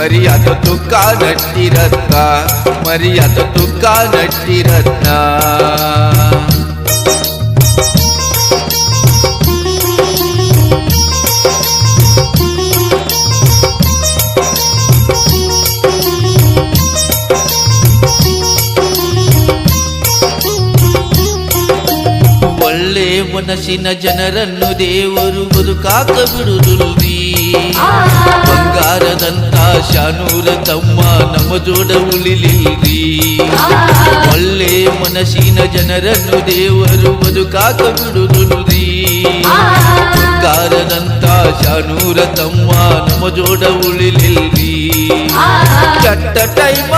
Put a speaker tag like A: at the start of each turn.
A: ಮರಿಯಾದ ತುಕ್ಕ ನಟ್ಟಿರತ್ನ ಮರಿಯಾದ ತುಕ್ಕ ನಟ್ಟಿರತ್ನ ಒಳ್ಳೆ ಮನಸ್ಸಿನ ಜನರನ್ನು ದೇವರು ಬದುಕಾಕ ಬಿಡುವುದಿಲ್ರಿ ಬಂಗಾರದಂತ ಶಾನೂರ ತಮ್ಮ ನಮ್ಮ ಜೋಡ ಉಳಿಲಿಲ್ರಿ ಒಳ್ಳೆ ಮನಸ್ಸಿನ ಜನರನ್ನು ದೇವರು ಬದುಕಾಕ ಬಿಡುವುದಿಲ್ರಿ ಬಂಗಾರದಂತ ಶಾನೂರ ತಮ್ಮ ನಮ್ಮ ಜೋಡ ಉಳಿಲಿಲ್ರಿ ಕೆಟ್ಟ ಟೈಮ